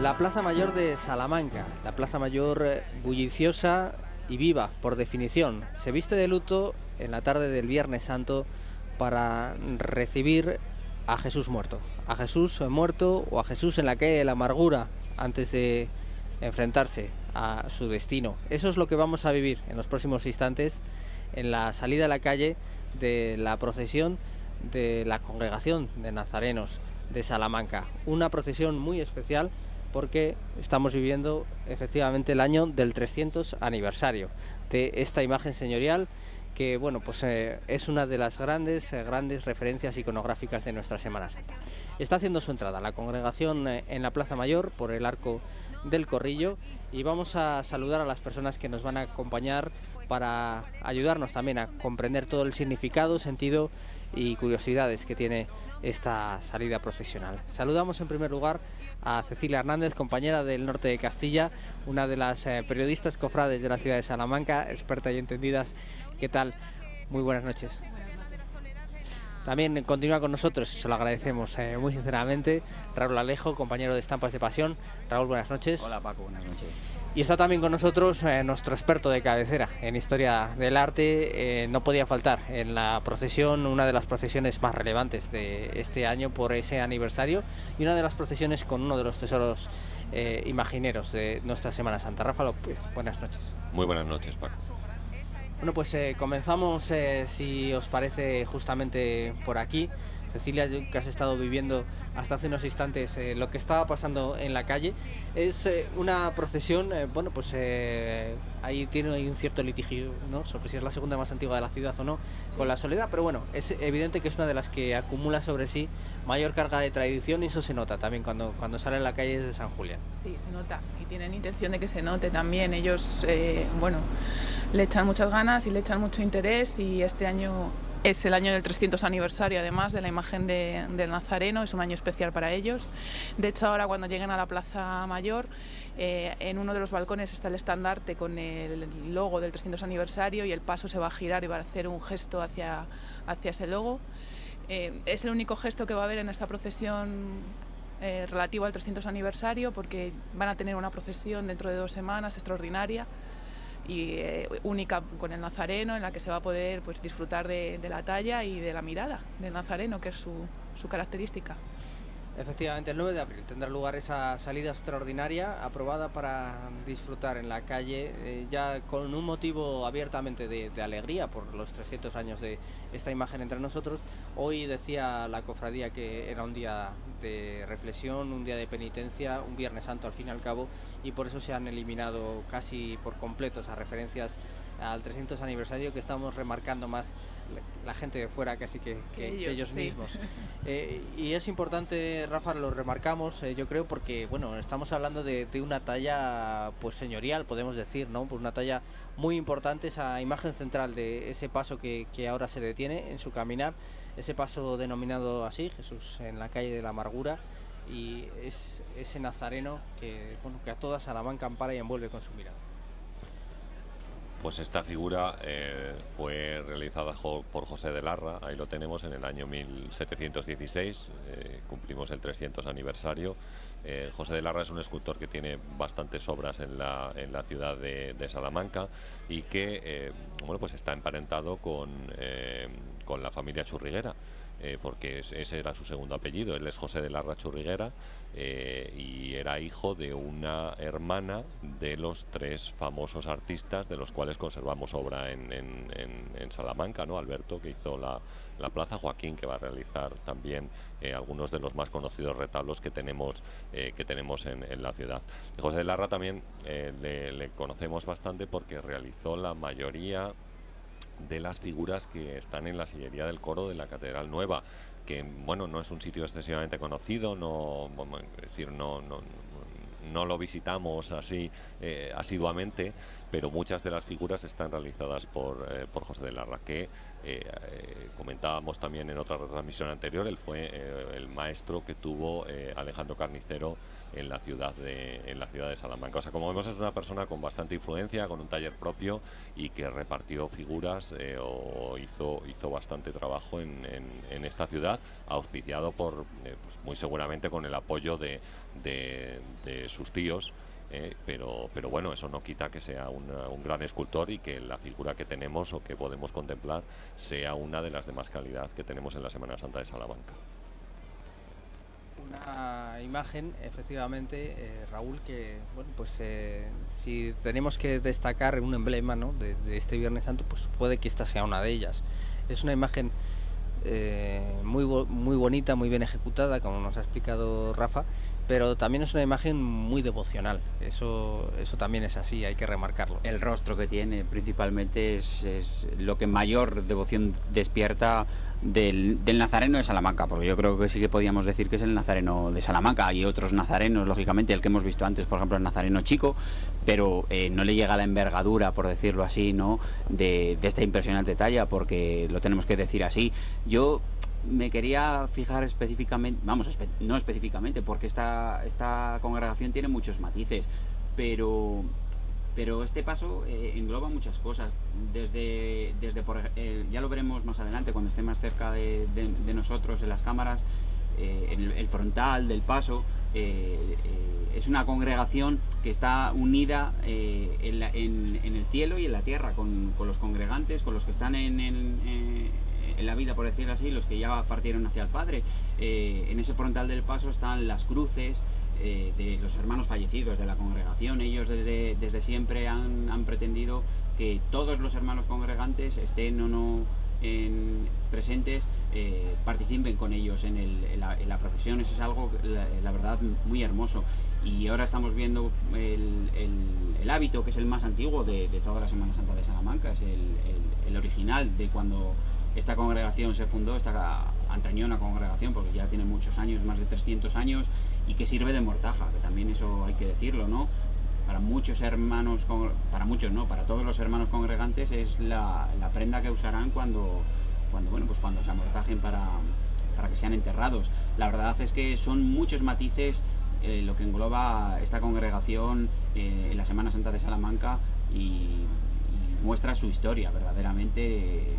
La Plaza Mayor de Salamanca, la Plaza Mayor bulliciosa y viva, por definición, se viste de luto en la tarde del Viernes Santo para recibir a Jesús muerto. A Jesús muerto o a Jesús en la calle de la amargura antes de enfrentarse a su destino. Eso es lo que vamos a vivir en los próximos instantes en la salida a la calle de la procesión de la Congregación de Nazarenos de Salamanca. Una procesión muy especial porque estamos viviendo efectivamente el año del 300 aniversario de esta imagen señorial que, bueno, pues es una de las grandes referencias iconográficas de nuestra Semana Santa. Está haciendo su entrada la congregación en la Plaza Mayor por el Arco del Corrillo y vamos a saludar a las personas que nos van a acompañar para ayudarnos también a comprender todo el significado, sentido y curiosidades que tiene esta salida procesional. Saludamos en primer lugar a Cecilia Hernández, compañera del Norte de Castilla, una de las periodistas cofrades de la ciudad de Salamanca, experta y entendidas. ¿Qué tal? Muy buenas noches. También continúa con nosotros, se lo agradecemos muy sinceramente, Raúl Alejo, compañero de Estampas de Pasión. Raúl, buenas noches. Hola Paco, buenas noches. Y está también con nosotros nuestro experto de cabecera en historia del arte. No podía faltar en la procesión, una de las procesiones más relevantes de este año por ese aniversario y una de las procesiones con uno de los tesoros imagineros de nuestra Semana Santa. Rafa López, buenas noches. Muy buenas noches, Paco. Bueno, pues comenzamos, si os parece, justamente por aquí. Cecilia, que has estado viviendo hasta hace unos instantes lo que estaba pasando en la calle, es una procesión, bueno, pues ahí tiene un cierto litigio, ¿no?, sobre si es la segunda más antigua de la ciudad o no, sí, con la Soledad, pero bueno, es evidente que es una de las que acumula sobre sí mayor carga de tradición y eso se nota también cuando sale a la calle de San Julián. Sí, se nota y tienen intención de que se note también. Ellos, bueno, le echan muchas ganas y le echan mucho interés y este año es el año del 300 aniversario, además de la imagen del Nazareno, es un año especial para ellos. De hecho, ahora cuando lleguen a la Plaza Mayor, en uno de los balcones está el estandarte con el logo del 300 aniversario y el paso se va a girar y va a hacer un gesto hacia ese logo. Es el único gesto que va a haber en esta procesión relativo al 300 aniversario, porque van a tener una procesión dentro de 2 semanas extraordinaria y única con el Nazareno, en la que se va a poder, pues, disfrutar de la talla y de la mirada del Nazareno, que es su característica. Efectivamente, el 9 de abril tendrá lugar esa salida extraordinaria aprobada para disfrutar en la calle, ya con un motivo abiertamente de alegría por los 300 años de esta imagen entre nosotros. Hoy decía la cofradía que era un día de reflexión, un día de penitencia, un Viernes Santo al fin y al cabo, y por eso se han eliminado casi por completo esas referencias al 300 aniversario, que estamos remarcando más la gente de fuera casi que ellos sí mismos. Y es importante, Rafa, lo remarcamos, yo creo, porque bueno, estamos hablando de una talla pues señorial, podemos decir, ¿no? Por una talla muy importante, esa imagen central de ese paso que ahora se detiene en su caminar, ese paso denominado así, Jesús en la calle de la amargura, y es ese Nazareno que, bueno, que a toda Salamanca ampara y envuelve con su mirada. Pues esta figura fue realizada por José de Larra, ahí lo tenemos, en el año 1716, cumplimos el 300 aniversario. José de Larra es un escultor que tiene bastantes obras en la ciudad de Salamanca y que bueno, pues está emparentado con la familia Churriguera. Porque ese era su segundo apellido. Él es José de Larra Churriguera y era hijo de una hermana de los 3 famosos artistas de los cuales conservamos obra en Salamanca, ¿no? Alberto, que hizo la plaza, Joaquín, que va a realizar también algunos de los más conocidos retablos que tenemos en la ciudad. José de Larra también le conocemos bastante porque realizó la mayoría de las figuras que están en la sillería del coro de la Catedral Nueva, que bueno, no es un sitio excesivamente conocido, no lo visitamos así asiduamente, pero muchas de las figuras están realizadas por José de Larra, que comentábamos también en otra retransmisión anterior. Él fue el maestro que tuvo Alejandro Carnicero en la ciudad de Salamanca. O sea, como vemos, es una persona con bastante influencia, con un taller propio, y que repartió figuras o hizo bastante trabajo en esta ciudad, auspiciado por, pues muy seguramente con el apoyo de sus tíos. Pero bueno, eso no quita que sea un gran escultor y que la figura que tenemos o que podemos contemplar sea una de las de más calidad que tenemos en la Semana Santa de Salamanca. Una imagen, efectivamente, Raúl, que bueno, pues si tenemos que destacar un emblema, ¿no?, de este Viernes Santo, pues puede que esta sea una de ellas. Es una imagen muy bonita, muy bien ejecutada, como nos ha explicado Rafa, pero también es una imagen muy devocional. Eso también es así, hay que remarcarlo. El rostro que tiene principalmente es lo que mayor devoción despierta del Nazareno de Salamanca, porque yo creo que sí que podíamos decir que es el Nazareno de Salamanca. Hay otros nazarenos, lógicamente, el que hemos visto antes, por ejemplo, el Nazareno chico, pero no le llega la envergadura, por decirlo así, ¿no?, de esta impresionante talla, porque lo tenemos que decir así. Yo me quería fijar específicamente, no específicamente, porque esta congregación tiene muchos matices, pero este paso engloba muchas cosas, desde ya lo veremos más adelante cuando esté más cerca de nosotros en las cámaras. El frontal del paso es una congregación que está unida en el cielo y en la tierra, con los congregantes, con los que están en la vida, por decirlo así, los que ya partieron hacia el Padre. En ese frontal del paso están las cruces de los hermanos fallecidos de la congregación. Ellos desde siempre han pretendido que todos los hermanos congregantes, estén o no presentes, participen con ellos en la procesión. Eso es algo, la verdad, muy hermoso. Y ahora estamos viendo el hábito, que es el más antiguo de toda la Semana Santa de Salamanca. Es el original de cuando esta congregación se fundó, esta antañona congregación, porque ya tiene muchos años, más de 300 años, y que sirve de mortaja, que también eso hay que decirlo, ¿no? Para muchos hermanos, para todos los hermanos congregantes es la prenda que usarán cuando se amortajen para que sean enterrados. La verdad es que son muchos matices lo que engloba esta congregación en la Semana Santa de Salamanca, y muestra su historia verdaderamente.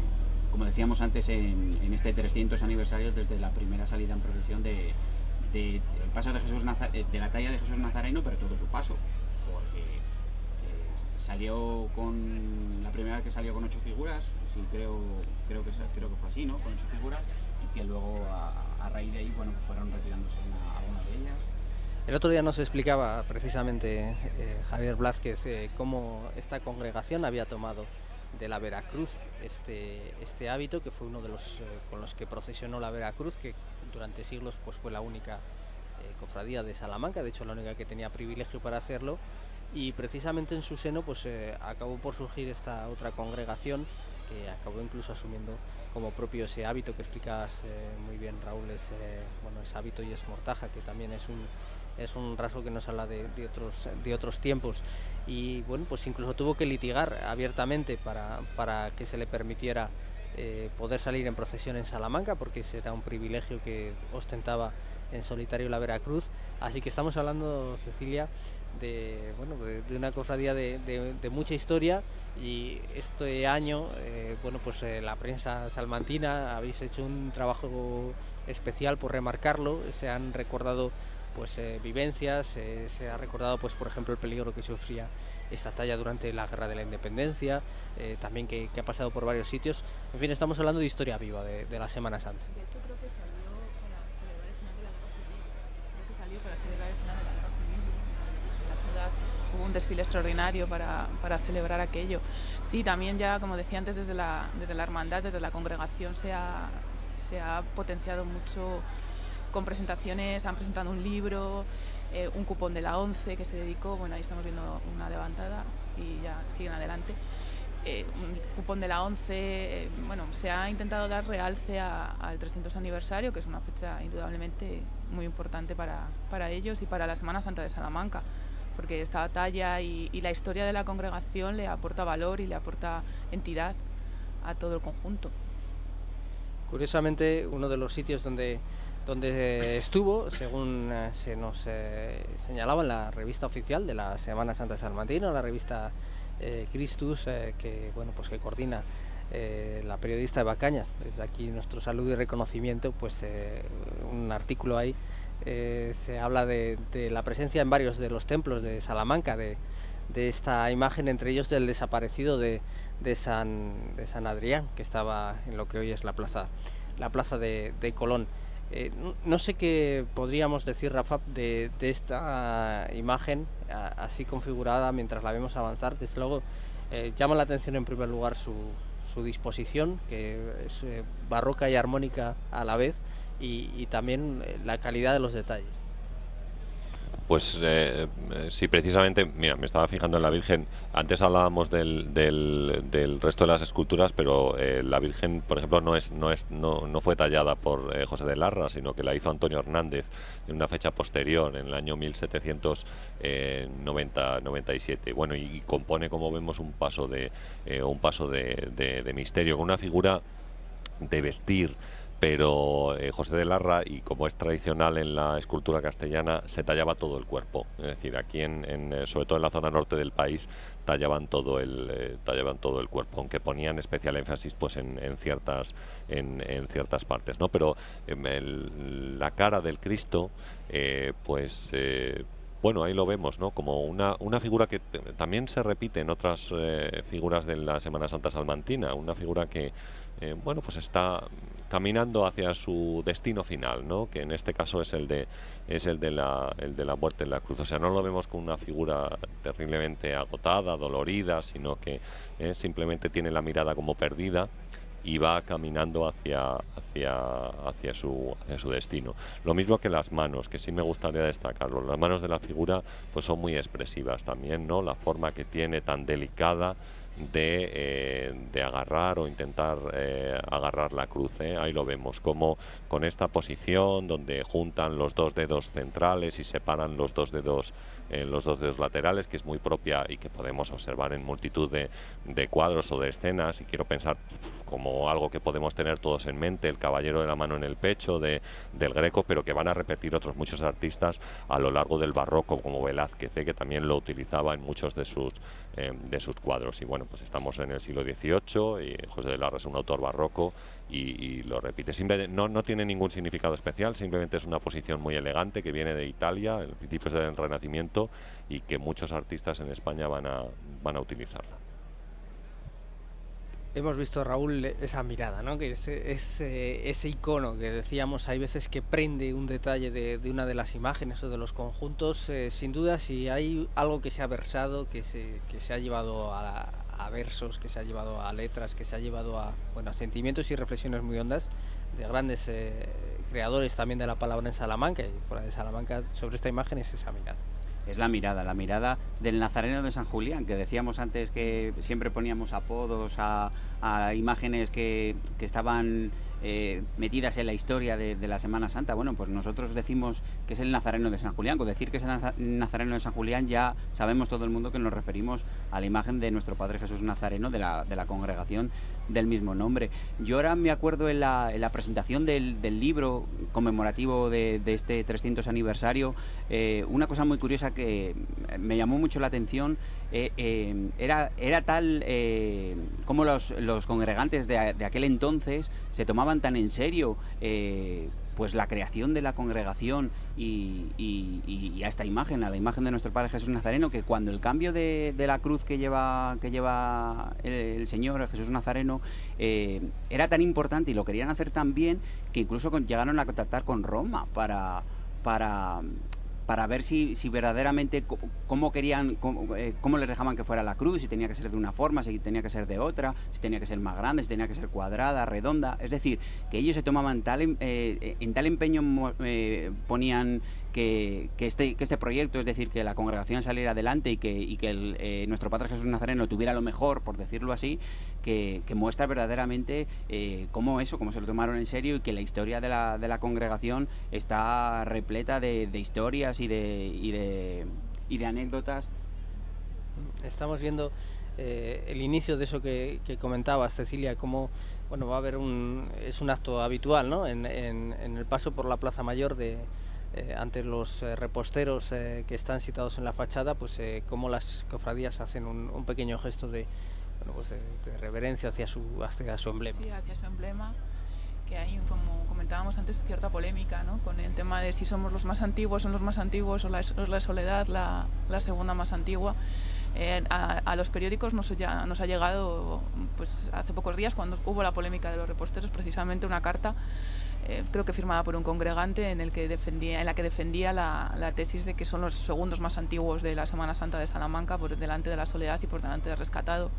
Como decíamos antes, en este 300 aniversario, desde la primera salida en procesión del paso de Jesús, de la talla de Jesús Nazareno, pero todo su paso, porque salió la primera vez que salió con 8 figuras, sí, creo que fue así, ¿no?, con 8 figuras, y que luego a raíz de ahí, bueno, pues fueron retirándose alguna de ellas. El otro día nos explicaba precisamente Javier Blázquez cómo esta congregación había tomado de la Veracruz este hábito, que fue uno de los con los que procesionó la Veracruz, que durante siglos pues fue la única cofradía de Salamanca, de hecho la única que tenía privilegio para hacerlo, y precisamente en su seno pues acabó por surgir esta otra congregación que acabó incluso asumiendo como propio ese hábito que explicabas muy bien, Raúl. Es hábito y es mortaja, que también es un rasgo que nos habla de otros tiempos, y bueno, pues incluso tuvo que litigar abiertamente para que se le permitiera poder salir en procesión en Salamanca, porque ese era un privilegio que ostentaba en solitario la Veracruz. Así que estamos hablando, Cecilia, de una cofradía de mucha historia, y este año la prensa salmantina habéis hecho un trabajo especial por remarcarlo. Se han recordado vivencias, se ha recordado por ejemplo el peligro que sufría esta talla durante la Guerra de la Independencia, también que ha pasado por varios sitios. En fin, estamos hablando de historia viva de la Semana Santa. De hecho, creo que salió para celebrar el final de la Guerra Civil. En la ciudad hubo un desfile extraordinario para celebrar aquello. Sí, también ya, como decía antes, desde la hermandad, desde la congregación se ha potenciado mucho con presentaciones. Han presentado un libro, un cupón de la 11 que se dedicó, ahí estamos viendo una levantada y ya siguen adelante, un cupón de la 11, se ha intentado dar realce al 300 aniversario, que es una fecha indudablemente muy importante para ellos y para la Semana Santa de Salamanca, porque esta talla y la historia de la congregación le aporta valor y le aporta entidad a todo el conjunto. Curiosamente, uno de los sitios donde estuvo, según se nos señalaba en la revista oficial de la Semana Santa Salmantina, la revista Christus, que bueno, pues que coordina la periodista Eva Cañas. Desde aquí nuestro saludo y reconocimiento, pues un artículo ahí se habla de la presencia en varios de los templos de Salamanca de esta imagen, entre ellos del desaparecido de San Adrián, que estaba en lo que hoy es la plaza de Colón. No sé qué podríamos decir, Rafa, de esta imagen así configurada mientras la vemos avanzar. Desde luego llama la atención en primer lugar su disposición, que es barroca y armónica a la vez, y también la calidad de los detalles. Pues sí, precisamente, mira, me estaba fijando en la Virgen. Antes hablábamos del resto de las esculturas, pero la Virgen, por ejemplo, no fue tallada por José de Larra, sino que la hizo Antonio Hernández en una fecha posterior, en el año 1797. Bueno, y compone, como vemos, un paso de misterio, con una figura de vestir. Pero José de Larra, y como es tradicional en la escultura castellana, se tallaba todo el cuerpo. Es decir, aquí sobre todo en la zona norte del país tallaban todo el cuerpo, aunque ponían especial énfasis pues en ciertas partes, ¿no? Pero la cara del Cristo, bueno, ahí lo vemos, ¿no? Como una figura que también se repite en otras figuras de la Semana Santa Salmantina, una figura que bueno, pues está caminando hacia su destino final, ¿no? Que en este caso es el de la muerte en la cruz. O sea, no lo vemos con una figura terriblemente agotada, dolorida, sino que simplemente tiene la mirada como perdida y va caminando hacia su destino. Lo mismo que las manos, que sí me gustaría destacarlo. Las manos de la figura pues son muy expresivas también, ¿no? La forma que tiene tan delicada de agarrar o intentar agarrar la cruz, ¿eh? Ahí lo vemos, como con esta posición donde juntan los dos dedos centrales y separan los dos dedos laterales, que es muy propia y que podemos observar en multitud de cuadros o de escenas, y quiero pensar como algo que podemos tener todos en mente, el caballero de la mano en el pecho del Greco, pero que van a repetir otros muchos artistas a lo largo del barroco, como Velázquez, que también lo utilizaba en muchos de sus cuadros. Y bueno, pues estamos en el siglo XVIII y José de Larra es un autor barroco y lo repite. No tiene ningún significado especial, simplemente es una posición muy elegante que viene de Italia, en los principios del Renacimiento, y que muchos artistas en España van a utilizarla. Hemos visto, Raúl, esa mirada, ¿no? Que ese icono que decíamos, hay veces que prende un detalle de una de las imágenes o de los conjuntos. Sin duda, si hay algo que se ha versado, que se ha llevado a versos, que se ha llevado a letras, que se ha llevado a sentimientos y reflexiones muy hondas de grandes creadores también de la palabra en Salamanca y fuera de Salamanca, sobre esta imagen, es esa mirada. Es la mirada del Nazareno de San Julián, que decíamos antes que siempre poníamos apodos a imágenes que estaban metidas en la historia de la Semana Santa. Bueno, pues nosotros decimos que es el Nazareno de San Julián. Con decir que es el Nazareno de San Julián ya sabemos todo el mundo que nos referimos a la imagen de nuestro Padre Jesús Nazareno, de la congregación del mismo nombre. Yo ahora me acuerdo en la presentación del libro conmemorativo de este 300 aniversario, una cosa muy curiosa que me llamó mucho la atención, era tal como los congregantes de aquel entonces se tomaban tan en serio pues la creación de la congregación y a esta imagen, a la imagen de nuestro Padre Jesús Nazareno, que cuando el cambio de la cruz que lleva el Señor, el Jesús Nazareno, era tan importante y lo querían hacer tan bien que incluso llegaron a contactar con Roma para ver si verdaderamente cómo les dejaban que fuera la cruz, si tenía que ser de una forma, si tenía que ser de otra, si tenía que ser más grande, si tenía que ser cuadrada, redonda. Es decir, que ellos se tomaban en tal empeño, ponían que este proyecto, es decir, que la congregación saliera adelante y que nuestro Padre Jesús Nazareno tuviera lo mejor, por decirlo así, que muestra verdaderamente cómo se lo tomaron en serio, y que la historia de la congregación está repleta de historias y y de anécdotas. Estamos viendo el inicio de eso que comentabas, Cecilia, como bueno, va a haber es un acto habitual, ¿no? En el paso por la Plaza Mayor ante los reposteros que están situados en la fachada, pues cómo las cofradías hacen un pequeño gesto de reverencia hacia su emblema. Sí, hacia su emblema, que hay, como comentábamos antes, cierta polémica, ¿no? Con el tema de si somos los más antiguos, son los más antiguos, o la Soledad la segunda más antigua. A los periódicos nos ha llegado, pues hace pocos días, cuando hubo la polémica de los reposteros, precisamente una carta, creo que firmada por un congregante, en la que defendía la tesis de que son los segundos más antiguos de la Semana Santa de Salamanca, por delante de la Soledad y por delante del Rescatado.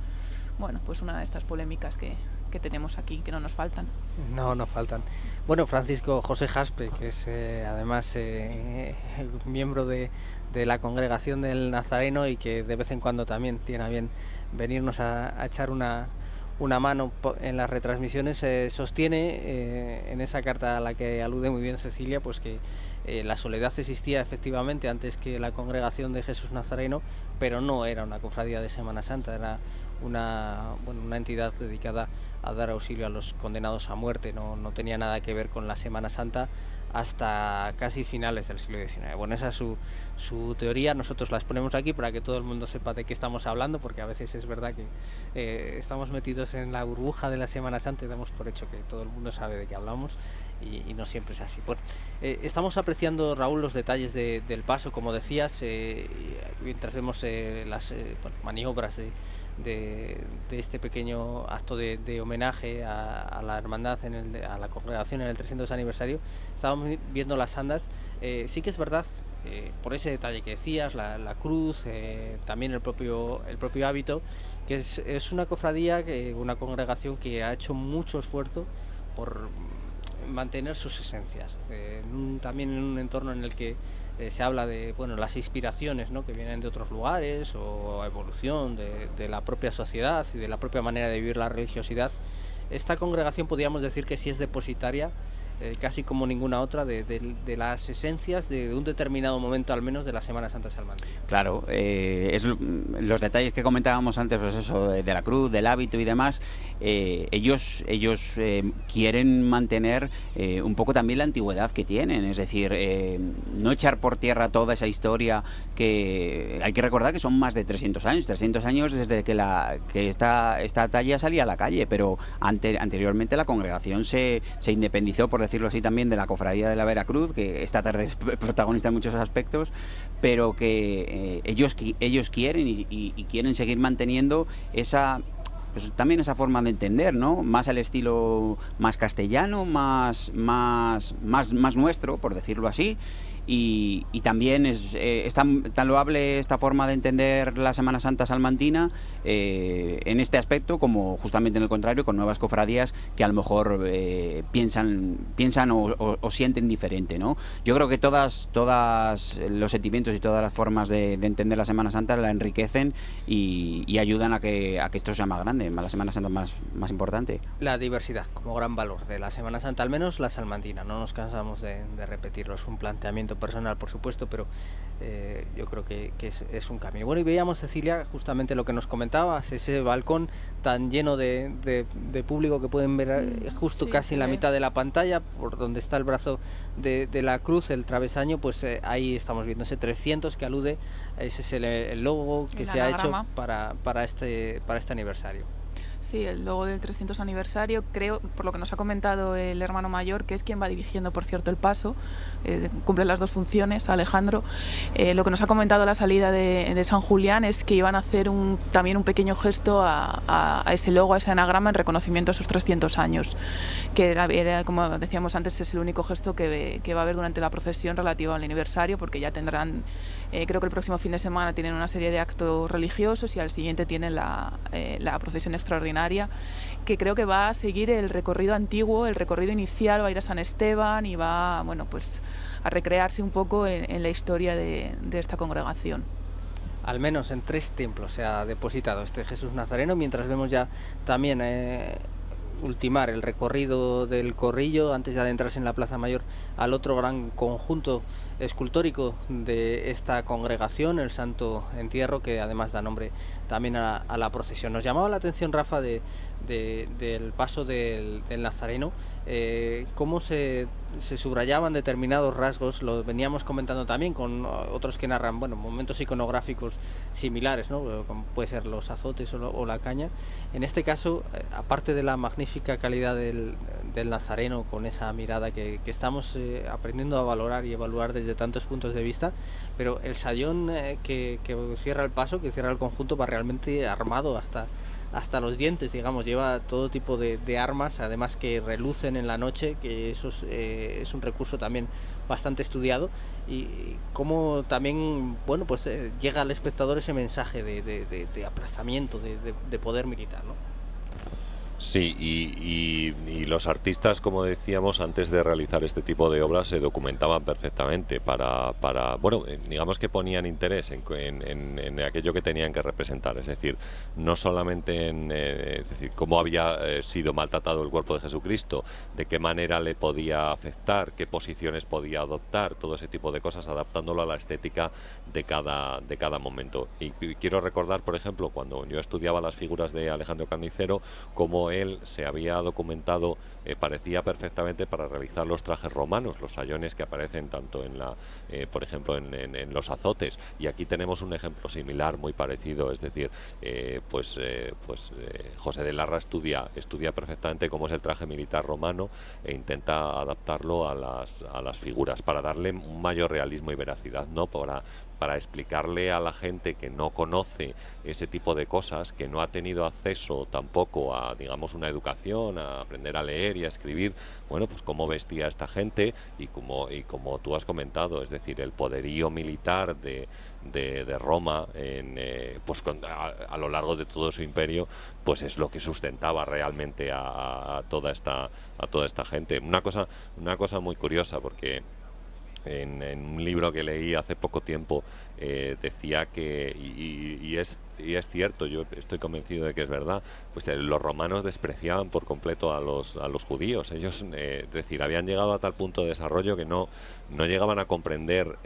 Bueno, pues una de estas polémicas que tenemos aquí, que no nos faltan. No faltan. Bueno, Francisco José Jaspe, que es además miembro de la Congregación del Nazareno y que de vez en cuando también tiene a bien venirnos a echar una mano en las retransmisiones, sostiene en esa carta a la que alude muy bien Cecilia, pues que la Soledad existía efectivamente antes que la Congregación de Jesús Nazareno, pero no era una cofradía de Semana Santa, era una entidad dedicada a dar auxilio a los condenados a muerte, no tenía nada que ver con la Semana Santa hasta casi finales del siglo XIX. Bueno, esa es su teoría. Nosotros la exponemos aquí para que todo el mundo sepa de qué estamos hablando, porque a veces es verdad que estamos metidos en la burbuja de la Semana Santa y damos por hecho que todo el mundo sabe de qué hablamos, y no siempre es así. Bueno, estamos apreciando, Raúl, los detalles del paso, como decías, mientras vemos las maniobras de este pequeño acto de homenaje a la hermandad, a la congregación en el 300 aniversario. Estábamos viendo las andas. Sí que es verdad, por ese detalle que decías, la cruz, también el propio hábito, que es una cofradía, una congregación que ha hecho mucho esfuerzo por mantener sus esencias, también en un entorno en el que se habla de las inspiraciones, ¿no?, que vienen de otros lugares, o evolución de la propia sociedad y de la propia manera de vivir la religiosidad. Esta congregación podríamos decir que sí es depositaria, casi como ninguna otra, de las esencias de un determinado momento, al menos, de la Semana Santa salmantina. Claro, los detalles que comentábamos antes, pues eso, de la cruz, del hábito y demás, ellos quieren mantener un poco también la antigüedad que tienen, es decir, no echar por tierra toda esa historia, que hay que recordar que son más de 300 años desde que esta talla salía a la calle, pero anteriormente la congregación se independizó, por decirlo así, también de la Cofradía de la Veracruz, que esta tarde es protagonista en muchos aspectos, pero que ellos quieren y quieren seguir manteniendo pues también esa forma de entender, ¿no? Más al estilo más castellano, más nuestro, por decirlo así. Y también es tan loable esta forma de entender la Semana Santa salmantina en este aspecto, como justamente en el contrario, con nuevas cofradías que a lo mejor piensan o sienten diferente, ¿no? Yo creo que todos los sentimientos y todas las formas de entender la Semana Santa la enriquecen y ayudan a que esto sea más grande, la Semana Santa más importante. La diversidad como gran valor de la Semana Santa, al menos la salmantina, no nos cansamos de repetirlo. Es un planteamiento personal, por supuesto, pero yo creo que es un camino. Bueno, y veíamos, Cecilia, justamente lo que nos comentabas, ese balcón tan lleno de público que pueden ver justo casi en la mitad de la pantalla, por donde está el brazo de la cruz, el travesaño, pues ahí estamos viendo ese 300 que alude, ese es el logo que se ha hecho para este aniversario. Sí, el logo del 300 aniversario, creo, por lo que nos ha comentado el hermano mayor, que es quien va dirigiendo, por cierto, el paso, cumple las dos funciones, Alejandro. Lo que nos ha comentado la salida de San Julián es que iban a hacer también un pequeño gesto a ese logo, a ese anagrama, en reconocimiento a esos 300 años, que era, como decíamos antes, es el único gesto que va a haber durante la procesión relativa al aniversario, porque ya tendrán, creo que el próximo fin de semana tienen una serie de actos religiosos y al siguiente tienen la procesión extraordinaria, que creo que va a seguir el recorrido antiguo, el recorrido inicial, va a ir a San Esteban y va, pues a recrearse un poco en la historia de esta congregación. Al menos en 3 templos se ha depositado este Jesús Nazareno, mientras vemos ya también ultimar el recorrido del Corrillo antes de adentrarse en la Plaza Mayor al otro gran conjunto escultórico de esta congregación, el Santo Entierro, que además da nombre también a la procesión. Nos llamaba la atención, Rafa, del paso del Nazareno, cómo se subrayaban determinados rasgos. Lo veníamos comentando también con otros que narran, bueno, momentos iconográficos similares, ¿no? Como puede ser los azotes o la caña. En este caso, aparte de la magnífica calidad del Nazareno, con esa mirada que estamos aprendiendo a valorar y evaluar desde tantos puntos de vista, pero el sayón que cierra el paso, que cierra el conjunto, va realmente armado hasta los dientes, digamos. Lleva todo tipo de armas, además que relucen en la noche, que eso es un recurso también bastante estudiado, y cómo también, bueno, pues llega al espectador ese mensaje de aplastamiento, de poder militar, ¿no? Sí, y los artistas, como decíamos, antes de realizar este tipo de obras se documentaban perfectamente bueno, digamos que ponían interés en aquello que tenían que representar, es decir, no solamente es decir, cómo había sido maltratado el cuerpo de Jesucristo, de qué manera le podía afectar, qué posiciones podía adoptar, todo ese tipo de cosas, adaptándolo a la estética de cada momento. Y quiero recordar, por ejemplo, cuando yo estudiaba las figuras de Alejandro Carnicero, cómo él se había documentado, parecía perfectamente para realizar los trajes romanos, los sayones que aparecen tanto por ejemplo, en los azotes. Y aquí tenemos un ejemplo similar, muy parecido, es decir, José de Larra estudia perfectamente cómo es el traje militar romano e intenta adaptarlo a las figuras para darle un mayor realismo y veracidad, ¿no? Para explicarle a la gente que no conoce ese tipo de cosas, que no ha tenido acceso tampoco a, digamos, una educación, a aprender a leer y a escribir, bueno, pues cómo vestía esta gente y como tú has comentado, es decir, el poderío militar de Roma a lo largo de todo su imperio, pues es lo que sustentaba realmente a toda esta gente. Una cosa muy curiosa, porque en un libro que leí hace poco tiempo decía que, y es cierto, yo estoy convencido de que es verdad, pues los romanos despreciaban por completo a los judíos. Ellos, es decir, habían llegado a tal punto de desarrollo que no llegaban a comprender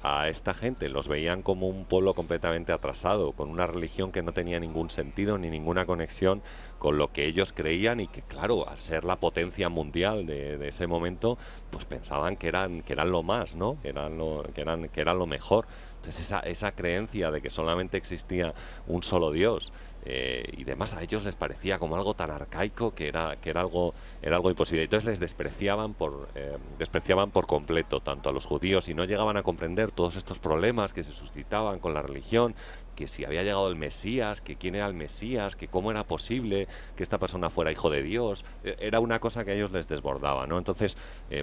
a esta gente, los veían como un pueblo completamente atrasado, con una religión que no tenía ningún sentido ni ninguna conexión con lo que ellos creían, y que, claro, al ser la potencia mundial de ese momento, pues pensaban que eran lo más, ¿no? Que eran lo mejor. Entonces esa creencia de que solamente existía un solo Dios y demás, a ellos les parecía como algo tan arcaico que era algo imposible. Entonces les despreciaban por completo tanto a los judíos, y no llegaban a comprender todos estos problemas que se suscitaban con la religión, que si había llegado el Mesías, que quién era el Mesías, que cómo era posible que esta persona fuera hijo de Dios. Era una cosa que a ellos les desbordaba, ¿no? Entonces,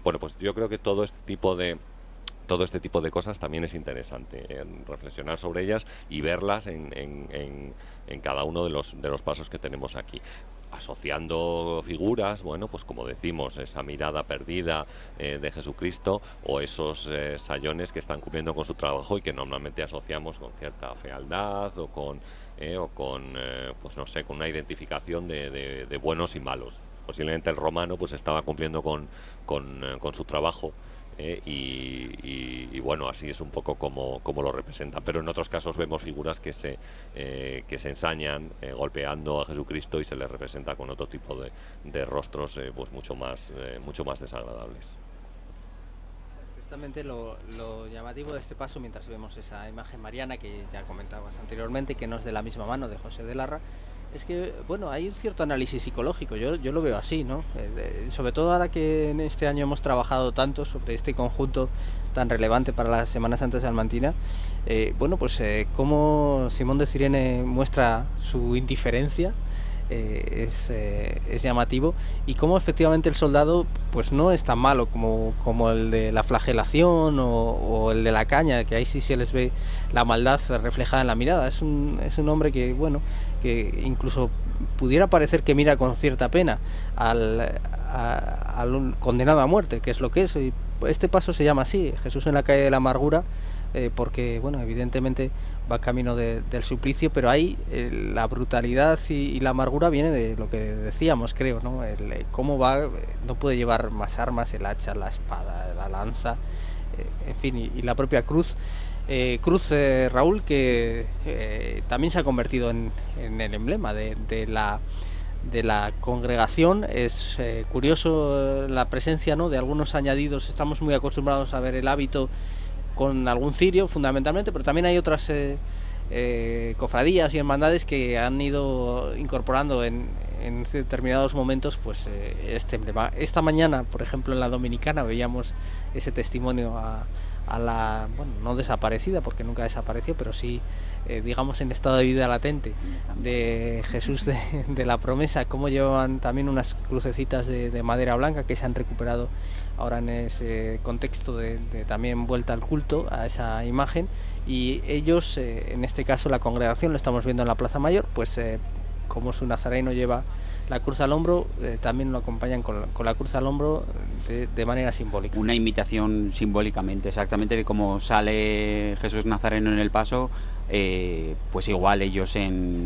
bueno, pues yo creo que todo este tipo de cosas también es interesante, reflexionar sobre ellas y verlas en cada uno de los pasos que tenemos aquí, asociando figuras, bueno, pues como decimos, esa mirada perdida de Jesucristo, o esos sayones que están cumpliendo con su trabajo y que normalmente asociamos con cierta fealdad o con pues no sé, con una identificación de buenos y malos. Posiblemente el romano pues estaba cumpliendo con su trabajo. Y bueno, así es un poco como lo representan, pero en otros casos vemos figuras que se ensañan golpeando a Jesucristo, y se les representa con otro tipo de rostros pues mucho más desagradables. Justamente lo llamativo de este paso, mientras vemos esa imagen mariana que ya comentabas anteriormente, que no es de la misma mano de José de Larra, es que, bueno, hay un cierto análisis psicológico, yo lo veo así, ¿no? Sobre todo ahora que en este año hemos trabajado tanto sobre este conjunto tan relevante para la Semana Santa salmantina, bueno, pues cómo Simón de Cirene muestra su indiferencia, es llamativo, y cómo efectivamente el soldado pues no es tan malo como el de la flagelación o el de la caña, que ahí sí se les ve la maldad reflejada en la mirada. Es un hombre que, bueno, que incluso pudiera parecer que mira con cierta pena al condenado a muerte, que es lo que es. Y este paso se llama así, Jesús en la calle de la amargura, porque, bueno, evidentemente va camino del suplicio, pero ahí la brutalidad y la amargura viene de lo que decíamos, creo, ¿no? Cómo va, no puede llevar más armas, el hacha, la espada, la lanza, en fin, y la propia cruz. Raúl, que también se ha convertido en el emblema de la congregación. Es curioso la presencia, ¿no?, de algunos añadidos. Estamos muy acostumbrados a ver el hábito con algún cirio fundamentalmente, pero también hay otras cofradías y hermandades que han ido incorporando en determinados momentos pues este emblema. Esta mañana, por ejemplo, en la Dominicana veíamos ese testimonio a la, bueno, no desaparecida porque nunca desapareció, pero sí digamos en estado de vida latente de Jesús de la Promesa, cómo llevaban también unas crucecitas de madera blanca que se han recuperado ahora en ese contexto de también vuelta al culto a esa imagen, y ellos, en este caso la congregación, lo estamos viendo en la Plaza Mayor, pues como su nazareno lleva la cruz al hombro, también lo acompañan con la cruz al hombro de manera simbólica. Una imitación simbólicamente, exactamente, de cómo sale Jesús Nazareno en el paso, pues igual ellos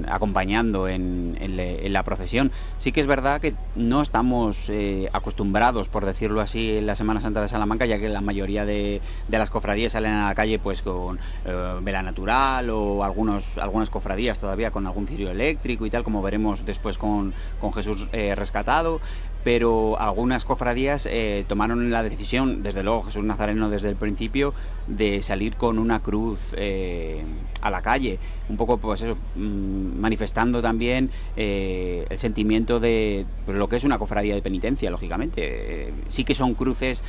acompañando en la procesión. Sí que es verdad que no estamos acostumbrados, por decirlo así, en la Semana Santa de Salamanca, ya que la mayoría de las cofradías salen a la calle pues con vela natural, o algunas cofradías todavía con algún cirio eléctrico y tal, como veremos después con Jesús rescatado. Pero algunas cofradías tomaron la decisión, desde luego Jesús Nazareno desde el principio, de salir con una cruz a la calle, un poco pues eso, manifestando también el sentimiento de pues, lo que es una cofradía de penitencia, lógicamente. Sí que son cruces,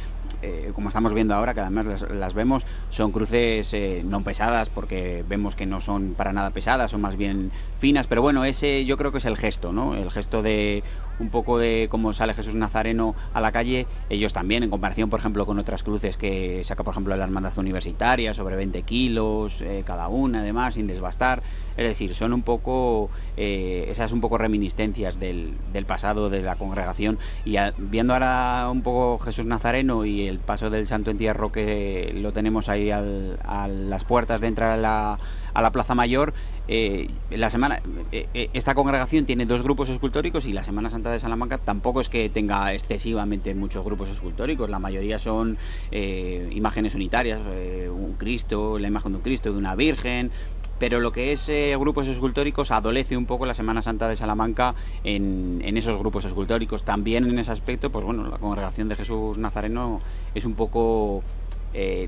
como estamos viendo ahora, que además las vemos, son cruces no pesadas, porque vemos que no son para nada pesadas, son más bien finas, pero bueno, ese yo creo que es el gesto, ¿no? El gesto de un poco de cómo sale Jesús Nazareno a la calle. Ellos también, en comparación por ejemplo con otras cruces que saca por ejemplo la Hermandad Universitaria, sobre 20 kilos cada una, además, sin desbastar. Es decir, son un poco esas un poco reminiscencias del pasado de la congregación. Y viendo ahora un poco Jesús Nazareno y el paso del Santo Entierro, que lo tenemos ahí a las puertas de entrar a la Plaza Mayor, esta congregación tiene 2 grupos escultóricos, y la Semana Santa de Salamanca tampoco es que tenga excesivamente muchos grupos escultóricos. La mayoría son imágenes unitarias, un Cristo, la imagen de un Cristo, de una Virgen. Pero lo que es grupos escultóricos, adolece un poco la Semana Santa de Salamanca en esos grupos escultóricos. También en ese aspecto, pues bueno, la congregación de Jesús Nazareno es un poco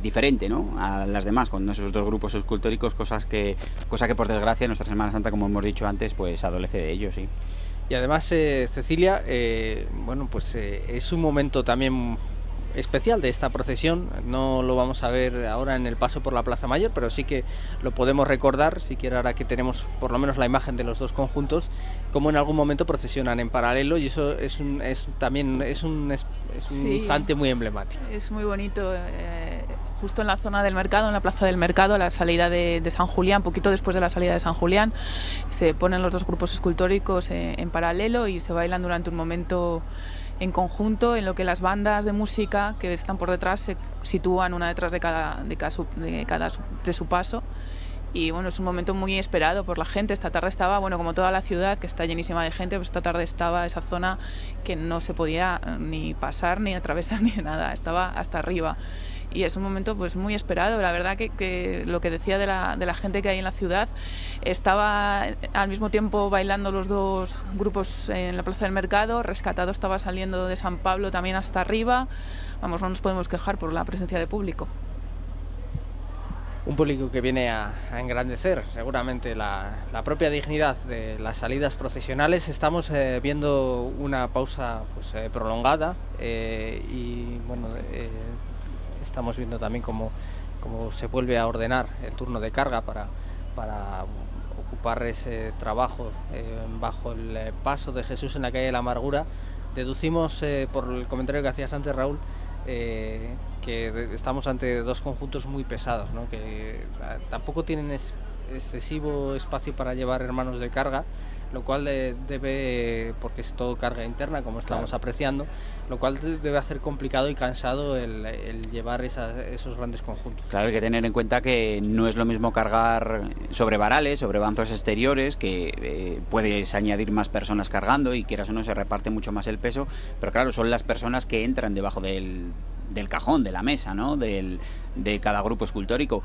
diferente, ¿no?, a las demás, con esos 2 grupos escultóricos, cosa que por desgracia nuestra Semana Santa, como hemos dicho antes, pues adolece de ello, sí. Y además, Cecilia, bueno, pues es un momento también especial de esta procesión. No lo vamos a ver ahora en el paso por la Plaza Mayor, pero sí que lo podemos recordar, siquiera ahora que tenemos por lo menos la imagen de los 2 conjuntos, como en algún momento procesionan en paralelo, y eso también es un sí, instante muy emblemático. Es muy bonito, justo en la zona del mercado, en la plaza del mercado, a la salida de San Julián, poquito después de la salida de San Julián, se ponen los 2 grupos escultóricos en paralelo y se bailan durante un momento en conjunto, en lo que las bandas de música que están por detrás se sitúan una detrás de su paso. Y bueno, es un momento muy esperado por la gente. Esta tarde estaba, bueno, como toda la ciudad, que está llenísima de gente, pues esta tarde estaba esa zona que no se podía ni pasar, ni atravesar, ni nada, estaba hasta arriba. Y es un momento pues muy esperado. La verdad que lo que decía de la gente que hay en la ciudad, estaba al mismo tiempo bailando los 2 grupos en la Plaza del Mercado, Rescatado estaba saliendo de San Pablo también hasta arriba. Vamos, no nos podemos quejar por la presencia de público. Un público que viene a engrandecer seguramente la propia dignidad de las salidas procesionales. Estamos viendo una pausa pues, prolongada y bueno, estamos viendo también cómo se vuelve a ordenar el turno de carga para ocupar ese trabajo bajo el paso de Jesús en la calle de la Amargura. Deducimos por el comentario que hacías antes, Raúl, que estamos ante 2 conjuntos muy pesados, ¿no?, que tampoco tienen excesivo espacio para llevar hermanos de carga, lo cual debe, porque es todo carga interna, como estamos apreciando, lo cual debe hacer complicado y cansado el llevar esos grandes conjuntos. Claro, hay que tener en cuenta que no es lo mismo cargar sobre varales, sobre banzos exteriores, que puedes añadir más personas cargando y quieras o no se reparte mucho más el peso, pero claro, son las personas que entran debajo del cajón, de la mesa, ¿no? De cada grupo escultórico.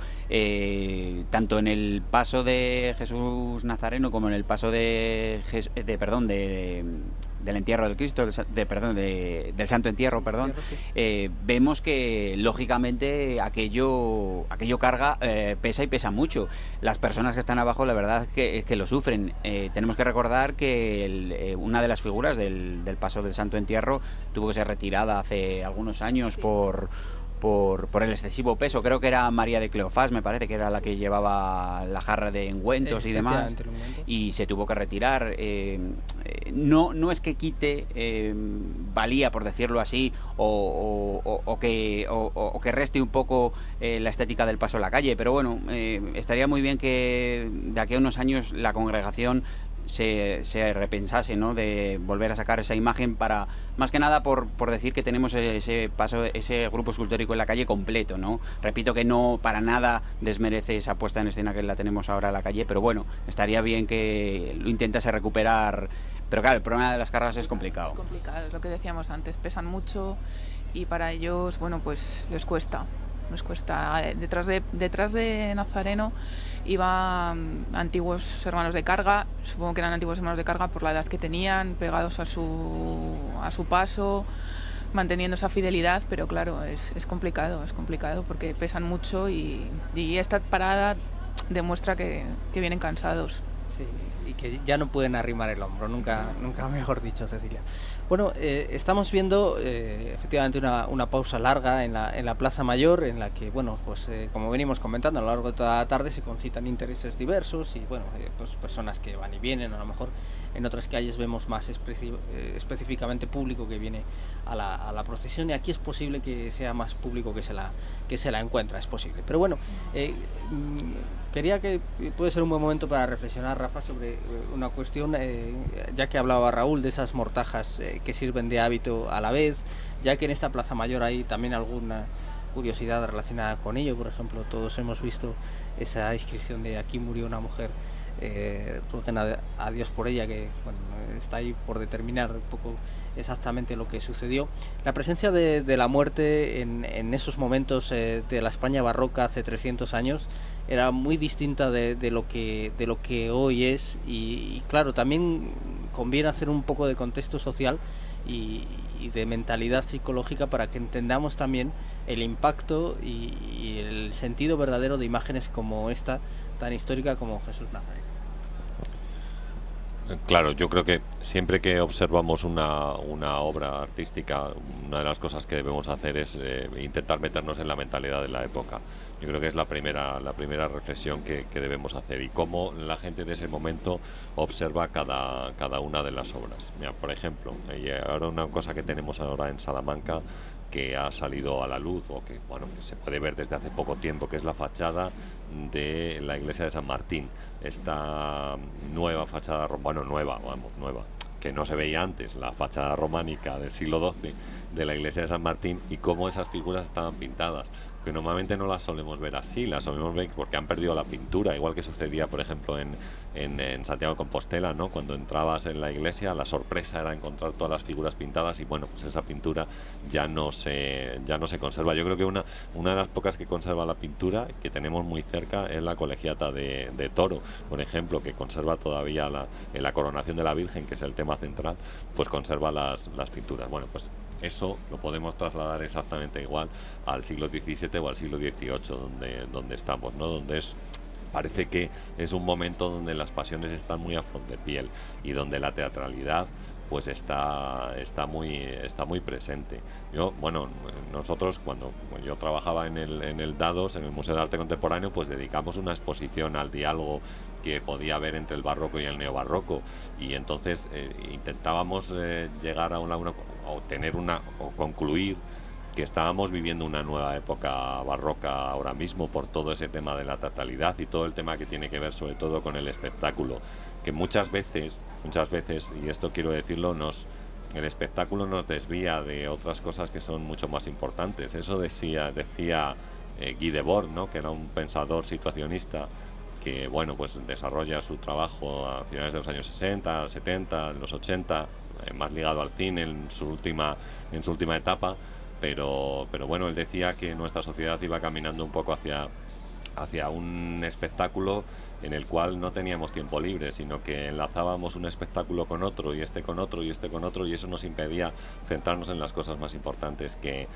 Tanto en el paso de Jesús Nazareno como en el paso del entierro del Cristo, del Santo Entierro, perdón, vemos que lógicamente aquello carga, pesa y pesa mucho. Las personas que están abajo, la verdad es que lo sufren. Tenemos que recordar que una de las figuras del paso del Santo Entierro tuvo que ser retirada hace algunos años por el excesivo peso. Creo que era María de Cleofás, me parece que era la que llevaba la jarra de ungüentos y demás, y se tuvo que retirar. No es que quite valía, por decirlo así, o que reste un poco la estética del paso a la calle, pero bueno, estaría muy bien que de aquí a unos años la congregación se repensase, ¿no? De volver a sacar esa imagen, para más que nada por decir que tenemos ese grupo escultórico en la calle completo, ¿no? Repito que no para nada desmerece esa puesta en escena que la tenemos ahora en la calle, pero bueno, estaría bien que lo intentase recuperar. Pero claro, el problema de las cargas es complicado. Es complicado, es lo que decíamos antes, pesan mucho y para ellos, bueno, pues les cuesta. Detrás de Nazareno iban antiguos hermanos de carga, supongo que eran antiguos hermanos de carga por la edad que tenían, pegados a su paso, manteniendo esa fidelidad, pero claro, es complicado porque pesan mucho y esta parada demuestra que vienen cansados. Sí, y que ya no pueden arrimar el hombro, nunca mejor dicho, Cecilia. Bueno, estamos viendo efectivamente una pausa larga en la Plaza Mayor, en la que, bueno, pues como venimos comentando, a lo largo de toda la tarde se concitan intereses diversos y, bueno, pues personas que van y vienen. A lo mejor en otras calles vemos más específicamente público que viene a la procesión, y aquí es posible que sea más público que se la encuentra, es posible. Pero bueno, quería que puede ser un buen momento para reflexionar, Rafa, sobre una cuestión, ya que hablaba Raúl de esas mortajas que sirven de hábito a la vez, ya que en esta Plaza Mayor hay también alguna curiosidad relacionada con ello. Por ejemplo, todos hemos visto esa inscripción de "aquí murió una mujer, rueguen a Dios por ella", que bueno, está ahí por determinar un poco exactamente lo que sucedió. La presencia de la muerte en esos momentos de la España barroca hace 300 años era muy distinta de lo que hoy es, y claro, también conviene hacer un poco de contexto social y de mentalidad psicológica para que entendamos también el impacto y el sentido verdadero de imágenes como esta, tan histórica como Jesús Nazareno. Claro, yo creo que siempre que observamos una obra artística, una de las cosas que debemos hacer es intentar meternos en la mentalidad de la época. Yo creo que es la primera reflexión que debemos hacer, y cómo la gente de ese momento observa cada una de las obras. Mira, por ejemplo, y ahora una cosa que tenemos ahora en Salamanca, que ha salido a la luz, o que bueno, se puede ver desde hace poco tiempo, que es la fachada de la iglesia de San Martín. Esta nueva fachada, nueva, que no se veía antes, la fachada románica del siglo XII de la iglesia de San Martín, y cómo esas figuras estaban pintadas, que normalmente no las solemos ver así, las solemos ver porque han perdido la pintura, igual que sucedía, por ejemplo, en Santiago de Compostela, ¿no? Cuando entrabas en la iglesia, la sorpresa era encontrar todas las figuras pintadas, y bueno, pues esa pintura ya no se conserva. Yo creo que una de las pocas que conserva la pintura, que tenemos muy cerca, es la Colegiata de Toro, por ejemplo, que conserva todavía en la coronación de la Virgen, que es el tema central, pues conserva las pinturas. Bueno, pues eso lo podemos trasladar exactamente igual al siglo XVII o al siglo XVIII, donde estamos, ¿no? Parece que es un momento donde las pasiones están muy a flor de piel, y donde la teatralidad pues está muy presente. Nosotros, cuando yo trabajaba en el Dados, en el Museo de Arte Contemporáneo, pues dedicamos una exposición al diálogo que podía haber entre el barroco y el neobarroco, y entonces intentábamos llegar a concluir estábamos viviendo una nueva época barroca ahora mismo por todo ese tema de la teatralidad y todo el tema que tiene que ver sobre todo con el espectáculo, que muchas veces, y esto quiero decirlo, el espectáculo nos desvía de otras cosas que son mucho más importantes. Eso decía Guy Debord, ¿no?, que era un pensador situacionista que, bueno, pues desarrolla su trabajo a finales de los años 60, 70, en los 80, más ligado al cine en su última etapa, pero bueno, él decía que nuestra sociedad iba caminando un poco hacia un espectáculo en el cual no teníamos tiempo libre, sino que enlazábamos un espectáculo con otro, y este con otro, y este con otro, y eso nos impedía centrarnos en las cosas más importantes que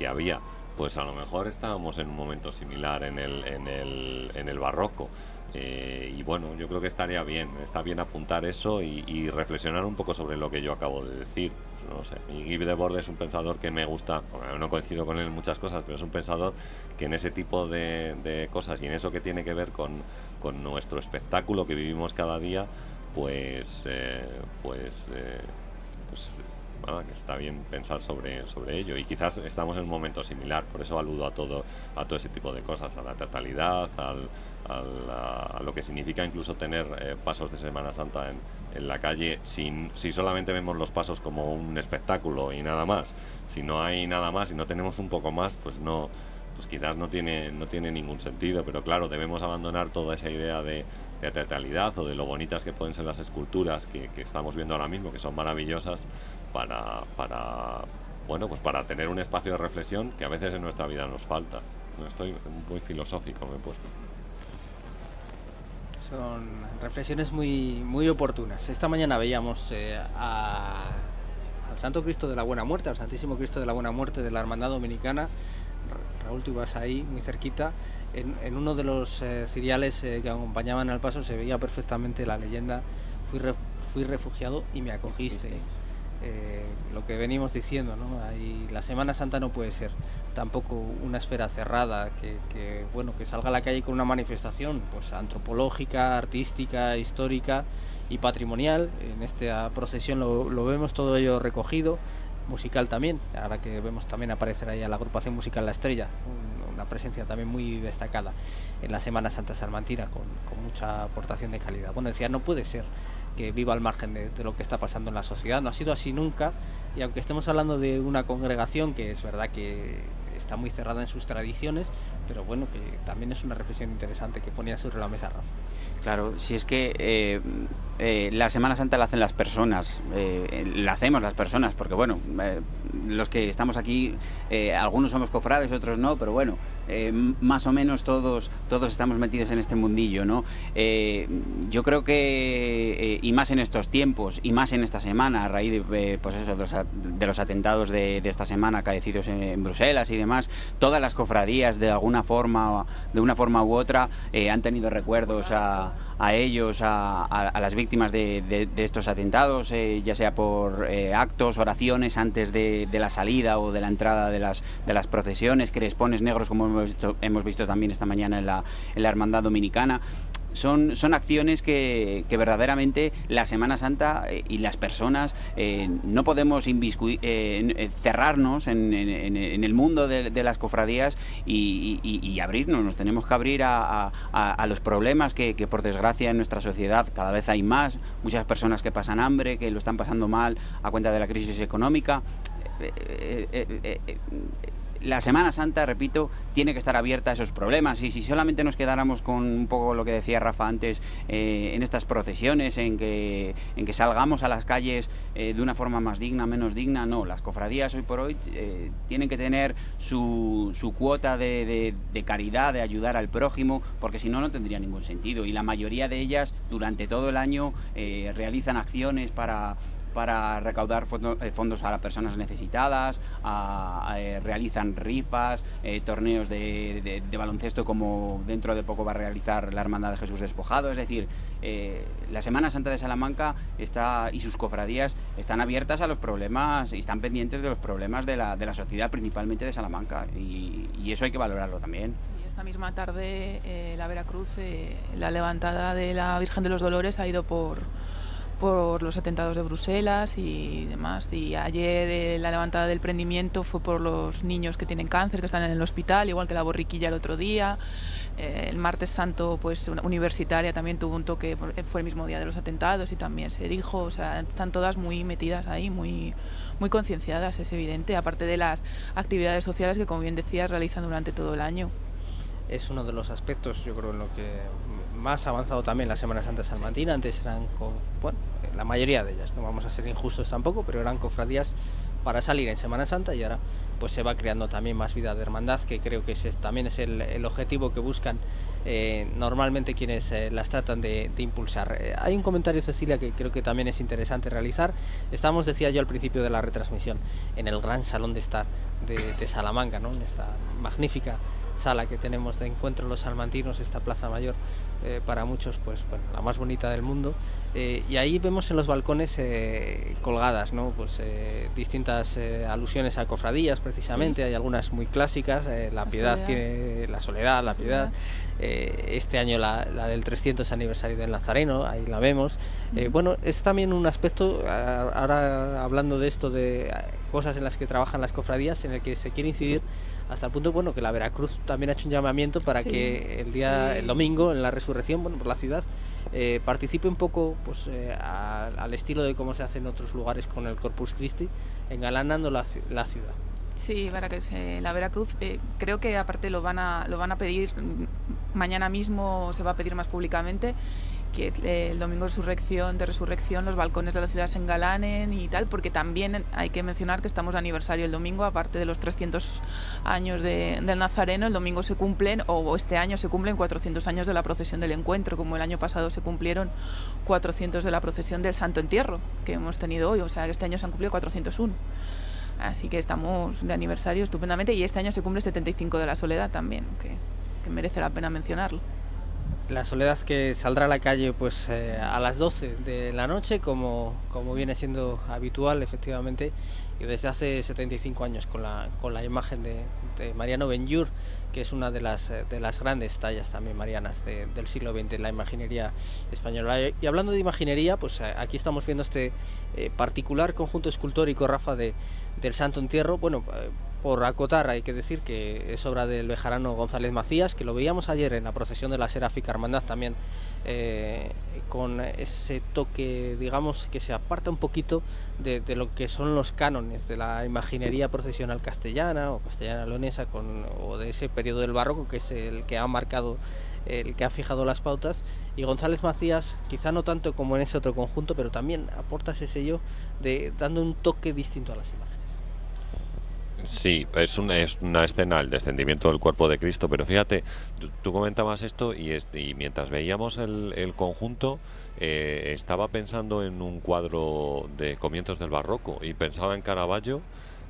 había. Pues a lo mejor estábamos en un momento similar en el barroco. Y bueno, yo creo que está bien apuntar eso y reflexionar un poco sobre lo que yo acabo de decir. No sé, Guy Debord es un pensador que me gusta, bueno, no coincido con él en muchas cosas, pero es un pensador que en ese tipo de cosas y en eso que tiene que ver con nuestro espectáculo que vivimos cada día, pues bueno, que está bien pensar sobre ello, y quizás estamos en un momento similar. Por eso aludo a todo ese tipo de cosas, a la teatralidad, a lo que significa incluso tener pasos de Semana Santa en la calle, si solamente vemos los pasos como un espectáculo y nada más. Si no hay nada más y no tenemos un poco más, pues quizás no tiene ningún sentido. Pero claro, debemos abandonar toda esa idea de teatralidad o de lo bonitas que pueden ser las esculturas que estamos viendo ahora mismo, que son maravillosas, para tener un espacio de reflexión que a veces en nuestra vida nos falta. Estoy muy filosófico, me he puesto. Son reflexiones muy, muy oportunas. Esta mañana veíamos al Santo Cristo de la Buena Muerte, al Santísimo Cristo de la Buena Muerte de la Hermandad Dominicana. Raúl, tú ibas ahí, muy cerquita. En uno de los ciriales que acompañaban al paso se veía perfectamente la leyenda: fui refugiado y me acogiste. Lo que venimos diciendo, ¿no? Ahí, la Semana Santa no puede ser tampoco una esfera cerrada, que salga a la calle con una manifestación pues antropológica, artística, histórica y patrimonial. En esta procesión lo vemos todo ello recogido, musical también, ahora que vemos también aparecer ahí a la agrupación musical La Estrella, una presencia también muy destacada en la Semana Santa salmantina, con mucha aportación de calidad. Bueno, decía, no puede ser que viva al margen de lo que está pasando en la sociedad, no ha sido así nunca, y aunque estemos hablando de una congregación que es verdad que está muy cerrada en sus tradiciones, pero bueno, que también es una reflexión interesante que ponía sobre la mesa Rafa. Claro, si es que la Semana Santa la hacen las personas, la hacemos las personas, porque bueno, los que estamos aquí, algunos somos cofrades, otros no, pero bueno, más o menos todos estamos metidos en este mundillo, ¿no? Yo creo que, y más en estos tiempos, y más en esta semana, a raíz de los atentados de esta semana acaecidos en Bruselas y demás, todas las cofradías de una forma u otra han tenido recuerdos a ellos, a las víctimas de estos atentados, ya sea por actos, oraciones antes de la salida o de la entrada de las procesiones, crespones negros, como hemos visto también esta mañana en la Hermandad Dominicana. Son acciones que verdaderamente la Semana Santa y las personas no podemos cerrarnos en el mundo de las cofradías y abrirnos. Nos tenemos que abrir a los problemas que por desgracia en nuestra sociedad cada vez hay muchas personas que pasan hambre, que lo están pasando mal a cuenta de la crisis económica. La Semana Santa, repito, tiene que estar abierta a esos problemas, y si solamente nos quedáramos con un poco lo que decía Rafa antes, en estas procesiones, en que salgamos a las calles de una forma más digna, menos digna, no, las cofradías hoy por hoy tienen que tener su cuota de caridad, de ayudar al prójimo, porque si no, no tendría ningún sentido, y la mayoría de ellas durante todo el año realizan acciones para recaudar fondos a las personas necesitadas, realizan rifas, torneos de baloncesto, como dentro de poco va a realizar la Hermandad de Jesús Despojado. Es decir, la Semana Santa de Salamanca y sus cofradías están abiertas a los problemas y están pendientes de los problemas de la sociedad, principalmente de Salamanca, y eso hay que valorarlo también. Y esta misma tarde la Veracruz, la levantada de la Virgen de los Dolores ha ido por por los atentados de Bruselas y demás. Y ayer la levantada del prendimiento fue por los niños que tienen cáncer, que están en el hospital, igual que la borriquilla el otro día. El martes santo, pues una universitaria también tuvo un toque, fue el mismo día de los atentados y también se dijo, o sea, están todas muy metidas ahí, muy concienciadas, es evidente, aparte de las actividades sociales que, como bien decías, realizan durante todo el año. Es uno de los aspectos, yo creo, en lo que más ha avanzado también la Semana Santa salmantina. Antes eran, bueno, la mayoría de ellas, no vamos a ser injustos tampoco, pero eran cofradías para salir en Semana Santa, y ahora pues se va creando también más vida de hermandad, que creo que también es el objetivo que buscan normalmente quienes las tratan de impulsar. Hay un comentario, Cecilia, que creo que también es interesante realizar. Estamos, decía yo al principio de la retransmisión, en el gran salón de estar de Salamanca, ¿no? En esta magnífica sala que tenemos de encuentro los salmantinos, esta plaza mayor, para muchos, pues bueno, la más bonita del mundo, y ahí vemos en los balcones colgadas, ¿no? Pues distintas alusiones a cofradías, precisamente. Sí. Hay algunas muy clásicas, la Piedad Soledad. Tiene la Soledad, la Piedad, este año la del 300 aniversario del Nazareno, ahí la vemos. Bueno, es también un aspecto, ahora hablando de esto, de cosas en las que trabajan las cofradías, en el que se quiere incidir hasta el punto, bueno, que la Veracruz también ha hecho un llamamiento para que el domingo, en la resurrección, bueno, por la ciudad, participe un poco, pues al estilo de cómo se hace en otros lugares con el Corpus Christi, engalanando la ciudad. Sí, para que la Veracruz, creo que aparte lo van a pedir mañana mismo, se va a pedir más públicamente, que el domingo de resurrección, los balcones de la ciudad se engalanen y tal, porque también hay que mencionar que estamos de aniversario el domingo, aparte de los 300 años del Nazareno. El domingo se cumplen, o este año se cumplen 400 años de la procesión del Encuentro, como el año pasado se cumplieron 400 de la procesión del Santo Entierro, que hemos tenido hoy, o sea que este año se han cumplido 401. Así que estamos de aniversario estupendamente, y este año se cumple 75 de la Soledad también, que merece la pena mencionarlo. La Soledad, que saldrá a la calle pues a las 12 de la noche, como viene siendo habitual, efectivamente, y desde hace 75 años con la imagen de Mariano Benlloch, que es una de las grandes tallas también marianas del siglo XX, la imaginería española. Y hablando de imaginería, pues aquí estamos viendo este particular conjunto escultórico, Rafa, del Santo Entierro. Bueno, por acotar, hay que decir que es obra del bejarano González Macías, que lo veíamos ayer en la procesión de la Seráfica Hermandad también, con ese toque, digamos, que se aparta un poquito de lo que son los cánones de la imaginería procesional castellana o castellana leonesa, o de ese periodo del barroco, que es el que ha marcado, el que ha fijado las pautas. Y González Macías, quizá no tanto como en ese otro conjunto, pero también aporta ese sello dando un toque distinto a las imágenes. Sí, es una escena, el descendimiento del cuerpo de Cristo, pero fíjate, tú comentabas esto y mientras veíamos el conjunto, estaba pensando en un cuadro de comienzos del barroco y pensaba en Caravaggio,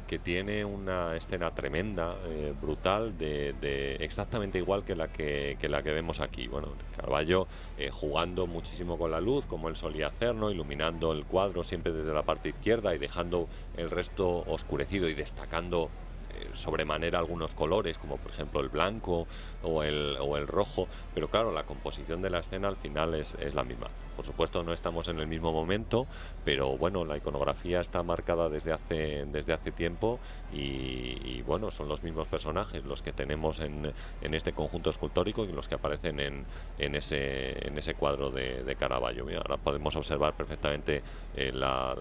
que tiene una escena tremenda, brutal, de exactamente igual que la que vemos aquí. Bueno, Caravaggio jugando muchísimo con la luz, como él solía hacer, ¿no? Iluminando el cuadro siempre desde la parte izquierda y dejando el resto oscurecido y destacando sobremanera algunos colores, como por ejemplo el blanco o el rojo, pero claro, la composición de la escena al final es la misma. Por supuesto no estamos en el mismo momento, pero bueno, la iconografía está marcada desde hace tiempo y bueno, son los mismos personajes los que tenemos en este conjunto escultórico y los que aparecen en ese cuadro de Caravaggio. Mira, ahora podemos observar perfectamente la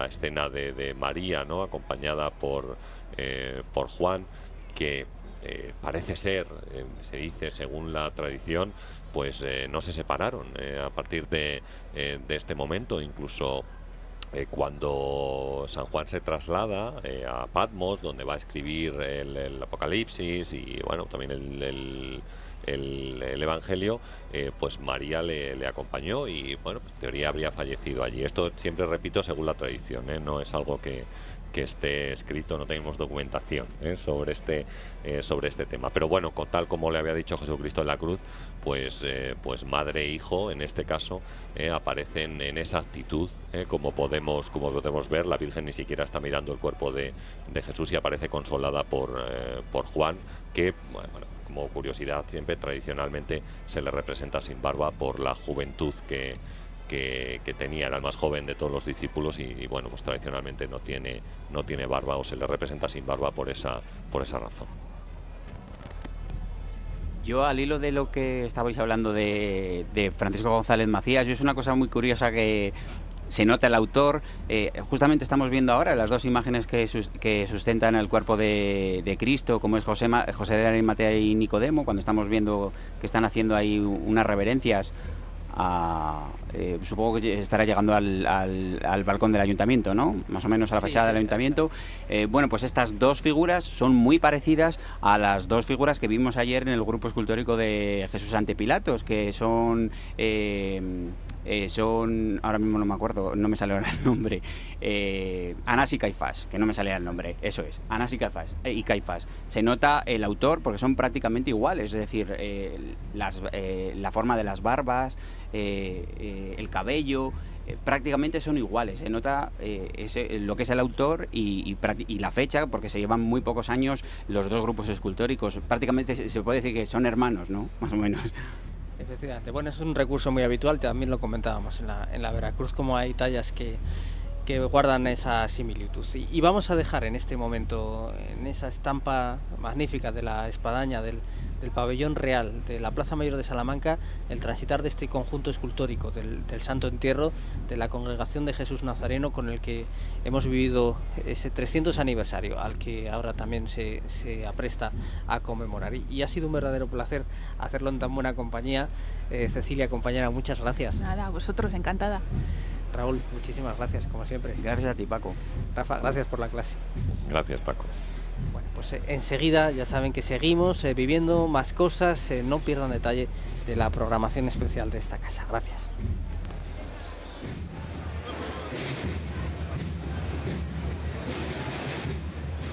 escena de María, ¿no? Acompañada por Juan, que parece ser, se dice según la tradición, pues no se separaron a partir de este momento. Incluso cuando San Juan se traslada a Patmos, donde va a escribir el Apocalipsis y bueno, también el Evangelio, pues María le acompañó y bueno, pues en teoría habría fallecido allí. Esto siempre repito según la tradición, no es algo que esté escrito, no tenemos documentación sobre este tema, pero bueno, tal como le había dicho Jesucristo en la cruz, pues madre e hijo en este caso aparecen en esa actitud, como podemos ver. La Virgen ni siquiera está mirando el cuerpo de Jesús y aparece consolada por Juan, que bueno, como curiosidad, siempre tradicionalmente se le representa sin barba por la juventud que que tenía, era el más joven de todos los discípulos y bueno, pues tradicionalmente no tiene barba, o se le representa sin barba por esa razón. Yo, al hilo de lo que estabais hablando de Francisco González Macías, yo es una cosa muy curiosa que se nota el autor. Justamente estamos viendo ahora las dos imágenes que sustentan el cuerpo de Cristo, como es José de Arimatea y Nicodemo, cuando estamos viendo que están haciendo ahí unas reverencias. Supongo que estará llegando al balcón del ayuntamiento, ¿no? Más o menos a la fachada del ayuntamiento. Bueno, pues estas dos figuras son muy parecidas a las dos figuras que vimos ayer en el grupo escultórico de Jesús ante Pilatos, que son, ahora mismo no me acuerdo, no me sale ahora el nombre, Anás y Caifás, que no me sale el nombre, eso es, Anás y Caifás. Se nota el autor porque son prácticamente iguales, es decir, la forma de las barbas, el cabello, prácticamente son iguales. Se nota lo que es el autor y la fecha, porque se llevan muy pocos años los dos grupos escultóricos. Prácticamente se puede decir que son hermanos, ¿no? Más o menos. Efectivamente. Bueno, es un recurso muy habitual, también lo comentábamos en la Veracruz, como hay tallas que guardan esa similitud. Y vamos a dejar en este momento, en esa estampa magnífica de la espadaña del pabellón real de la Plaza Mayor de Salamanca, el transitar de este conjunto escultórico del Santo Entierro de la Congregación de Jesús Nazareno, con el que hemos vivido ese 300 aniversario, al que ahora también se apresta a conmemorar. Y ha sido un verdadero placer hacerlo en tan buena compañía. Cecilia, compañera, muchas gracias. Nada, a vosotros, encantada. Raúl, muchísimas gracias, como siempre. Gracias a ti, Paco. Rafa, gracias por la clase. Gracias, Paco. Bueno, pues enseguida ya saben que seguimos viviendo más cosas. No pierdan detalle de la programación especial de esta casa. Gracias.